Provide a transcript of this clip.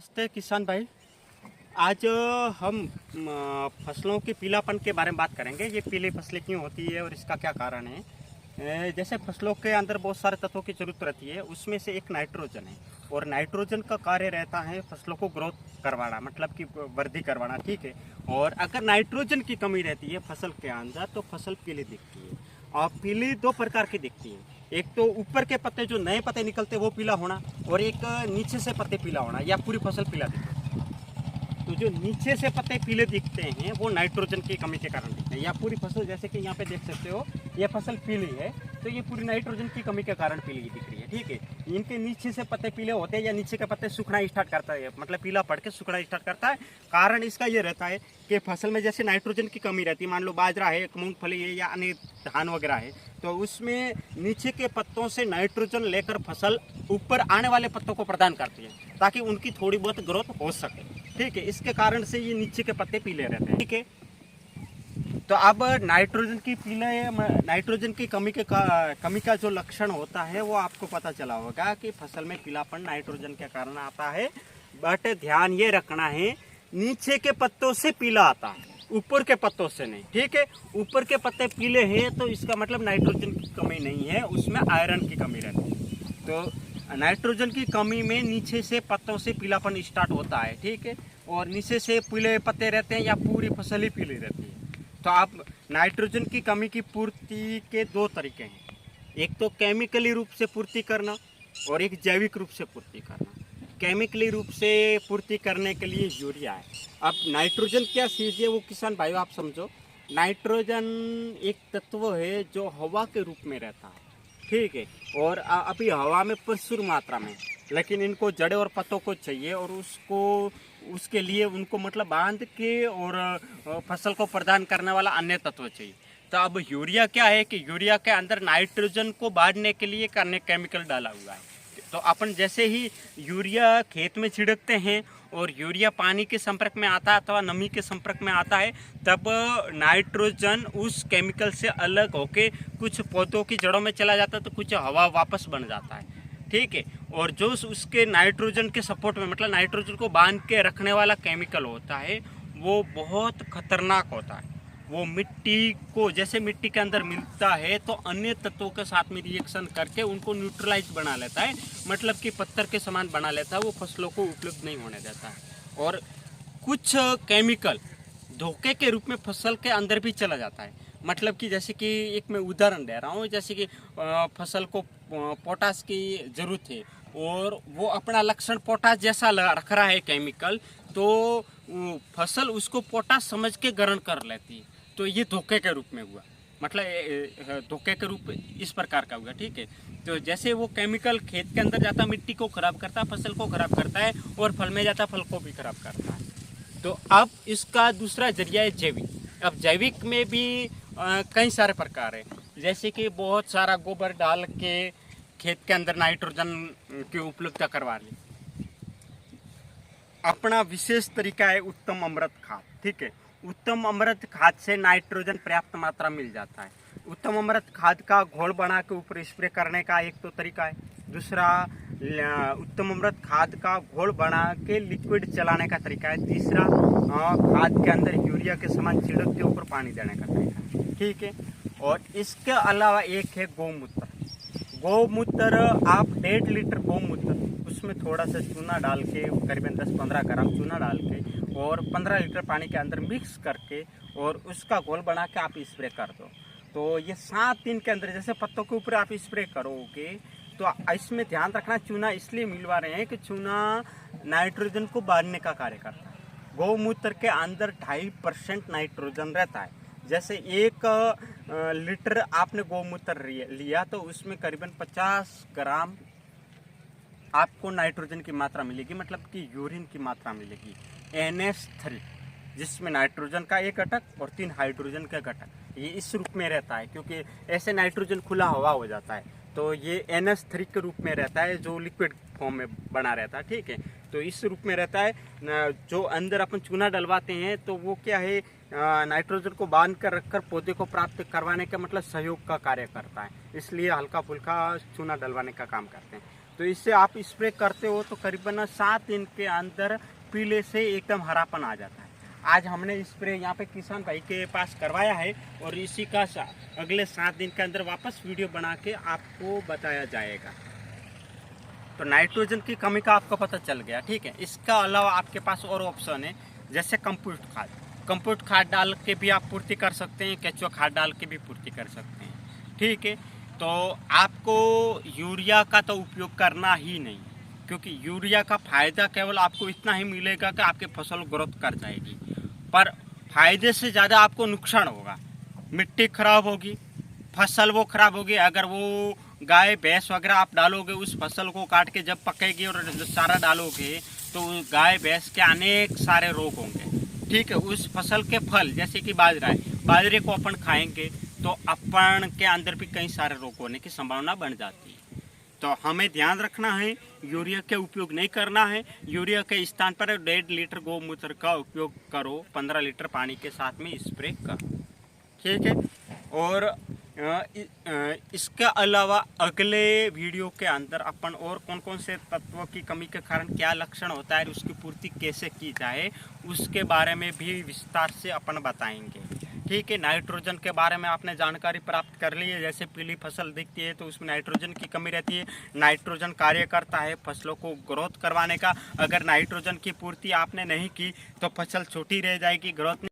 नमस्ते किसान भाई। आज हम फसलों के पीलापन के बारे में बात करेंगे। ये पीली फसलें क्यों होती है और इसका क्या कारण है। जैसे फसलों के अंदर बहुत सारे तत्वों की जरूरत रहती है, उसमें से एक नाइट्रोजन है। और नाइट्रोजन का कार्य रहता है फसलों को ग्रोथ करवाना, मतलब कि वृद्धि करवाना, ठीक है। और अगर नाइट्रोजन की कमी रहती है फसल के अंदर तो फसल पीली दिखती है। और पीली दो प्रकार की दिखती है, एक तो ऊपर के पत्ते जो नए पत्ते निकलते वो पीला होना, और एक नीचे से पत्ते पीला होना या पूरी फसल पीला दिखे। तो जो नीचे से पत्ते पीले दिखते हैं वो नाइट्रोजन की कमी के कारण दिखते हैं। या पूरी फसल, जैसे कि यहाँ पे देख सकते हो, ये फसल पीली है तो ये पूरी नाइट्रोजन की कमी के कारण पीली दिख रही है, ठीक है। इनके नीचे से पत्ते पीले होते हैं या नीचे के पत्ते सूखना स्टार्ट करता है, मतलब पीला पड़ के सूखना स्टार्ट करता है। कारण इसका ये रहता है कि फसल में जैसे नाइट्रोजन की कमी रहती है, मान लो बाजरा है, मूंगफली है या अन्य धान वगैरह है, तो उसमें नीचे के पत्तों से नाइट्रोजन लेकर फसल ऊपर आने वाले पत्तों को प्रदान करती है ताकि उनकी थोड़ी बहुत ग्रोथ हो सके, ठीक है। इसके कारण से ये नीचे के पत्ते पीले रहते हैं, ठीक है। तो अब नाइट्रोजन की कमी का जो लक्षण होता है वो आपको पता चला होगा कि फसल में पीलापन नाइट्रोजन के कारण आता है। बट ध्यान ये रखना है, नीचे के पत्तों से पीला आता है, ऊपर के पत्तों से नहीं, ठीक है। ऊपर के पत्ते पीले हैं तो इसका मतलब नाइट्रोजन की कमी नहीं है, उसमें आयरन की कमी रहती है। तो नाइट्रोजन की कमी में नीचे से पत्तों से पीलापन स्टार्ट होता है, ठीक है। और नीचे से पीले पत्ते रहते हैं या पूरी फसल ही पीली रहती है। तो आप नाइट्रोजन की कमी की पूर्ति के दो तरीके हैं, एक तो केमिकली रूप से पूर्ति करना और एक जैविक रूप से पूर्ति करना। केमिकली रूप से पूर्ति करने के लिए यूरिया है। अब नाइट्रोजन क्या चीज़ है वो किसान भाइयों आप समझो। नाइट्रोजन एक तत्व है जो हवा के रूप में रहता है, ठीक है। और अभी हवा में प्रचुर मात्रा में, लेकिन इनको जड़े और पत्तों को चाहिए और उसके लिए उनको मतलब बांध के और फसल को प्रदान करने वाला अन्य तत्व चाहिए। तो अब यूरिया क्या है कि यूरिया के अंदर नाइट्रोजन को बांधने के लिए करने केमिकल डाला हुआ है। तो अपन जैसे ही यूरिया खेत में छिड़कते हैं और यूरिया पानी के संपर्क में आता है अथवा नमी के संपर्क में आता है, तब नाइट्रोजन उस केमिकल से अलग होके कुछ पौधों की जड़ों में चला जाता है तो कुछ हवा वापस बन जाता है, ठीक है। और जो उसके नाइट्रोजन के सपोर्ट में, मतलब नाइट्रोजन को बांध के रखने वाला केमिकल होता है, वो बहुत खतरनाक होता है। वो मिट्टी को, जैसे मिट्टी के अंदर मिलता है तो अन्य तत्वों के साथ में रिएक्शन करके उनको न्यूट्रलाइज बना लेता है, मतलब कि पत्थर के समान बना लेता है, वो फसलों को उपलब्ध नहीं होने देता है। और कुछ केमिकल धोखे के रूप में फसल के अंदर भी चला जाता है। मतलब कि जैसे कि एक मैं उदाहरण दे रहा हूँ, जैसे कि फसल को पोटास की ज़रूरत है और वो अपना लक्षण पोटास जैसा रख रहा है केमिकल, तो फसल उसको पोटास समझ के ग्रहण कर लेती है। तो ये धोखे के रूप में हुआ, मतलब धोखे के रूप इस प्रकार का हुआ, ठीक है। तो जैसे वो केमिकल खेत के अंदर जाता, मिट्टी को खराब करता है, फसल को खराब करता है, और फल में जाता, फल को भी खराब करता है। तो अब इसका दूसरा जरिया है जैविक। अब जैविक में भी कई सारे प्रकार है, जैसे कि बहुत सारा गोबर डाल के खेत के अंदर नाइट्रोजन की उपलब्धता करवा ली। अपना विशेष तरीका है उत्तम अमृत खाद, ठीक है। उत्तम अमृत खाद से नाइट्रोजन पर्याप्त मात्रा मिल जाता है। उत्तम अमृत खाद का घोल बना के ऊपर स्प्रे करने का एक तो तरीका है। दूसरा, उत्तम अमृत खाद का घोल बना के लिक्विड चलाने का तरीका है। तीसरा, खाद के अंदर यूरिया के समान छिड़क के ऊपर पानी देने का तरीका है, ठीक है। और इसके अलावा एक है गौमूत्र। गौमूत्र आप 1.5 लीटर गौमूत्र, उसमें थोड़ा सा चूना डाल के, करीबन 10-15 ग्राम चूना डाल के और 15 लीटर पानी के अंदर मिक्स करके और उसका घोल बना के आप स्प्रे कर दो। तो ये 7 दिन के अंदर, जैसे पत्तों के ऊपर आप स्प्रे करोगे, तो इसमें ध्यान रखना, चूना इसलिए मिलवा रहे हैं कि चूना नाइट्रोजन को बांधने का कार्य करता है। गौमूत्र के अंदर 2.5% नाइट्रोजन रहता है। जैसे 1 लीटर आपने गौमूत्र लिया तो उसमें करीबन 50 ग्राम आपको नाइट्रोजन की मात्रा मिलेगी, मतलब कि यूरिन की मात्रा मिलेगी NH3, जिसमें नाइट्रोजन का एक घटक और 3 हाइड्रोजन का घटक, ये इस रूप में रहता है। क्योंकि ऐसे नाइट्रोजन खुला हवा हो जाता है तो ये NH3 के रूप में रहता है, जो लिक्विड फॉर्म में बना रहता है, ठीक है। तो इस रूप में रहता है। जो अंदर अपन चूना डलवाते हैं तो वो क्या है, नाइट्रोजन को बांध कर रखकर पौधे को प्राप्त करवाने का मतलब सहयोग का कार्य करता है, इसलिए हल्का फुल्का चूना डलवाने का काम करते हैं। तो इससे आप स्प्रे करते हो तो करीबन 7 दिन के अंदर पीले से एकदम हरापन आ जाता है। आज हमने स्प्रे यहाँ पे किसान भाई के पास करवाया है और इसी का अगले 7 दिन के अंदर वापस वीडियो बना के आपको बताया जाएगा। तो नाइट्रोजन की कमी का आपको पता चल गया, ठीक है। इसका अलावा आपके पास और ऑप्शन है, जैसे कंपोस्ट खाद। कंपोस्ट खाद डाल के भी आप पूर्ति कर सकते हैं, केचुआ खाद डाल के भी पूर्ति कर सकते हैं, ठीक है। तो आपको यूरिया का तो उपयोग करना ही नहीं, क्योंकि यूरिया का फायदा केवल आपको इतना ही मिलेगा कि आपकी फसल ग्रोथ कर जाएगी, पर फायदे से ज़्यादा आपको नुकसान होगा। मिट्टी खराब होगी, फसल वो खराब होगी। अगर वो गाय भैंस वगैरह आप डालोगे, उस फसल को काट के जब पकेगी और सारा डालोगे तो गाय भैंस के अनेक सारे रोग होंगे, ठीक है। उस फसल के फल जैसे कि बाजरा है, बाजरे को अपन खाएंगे तो अपन के अंदर भी कई सारे रोग होने की संभावना बन जाती है। तो हमें ध्यान रखना है, यूरिया का उपयोग नहीं करना है। यूरिया के स्थान पर 1.5 लीटर गौमूत्र का उपयोग करो, 15 लीटर पानी के साथ में स्प्रे करो, ठीक है। और इसके अलावा अगले वीडियो के अंदर अपन और कौन कौन से तत्वों की कमी के कारण क्या लक्षण होता है, उसकी पूर्ति कैसे की जाए, उसके बारे में भी विस्तार से अपन बताएंगे, ठीक है। नाइट्रोजन के बारे में आपने जानकारी प्राप्त कर ली है। जैसे पीली फसल दिखती है तो उसमें नाइट्रोजन की कमी रहती है। नाइट्रोजन कार्य करता है फसलों को ग्रोथ करवाने का। अगर नाइट्रोजन की पूर्ति आपने नहीं की तो फसल छोटी रह जाएगी, ग्रोथ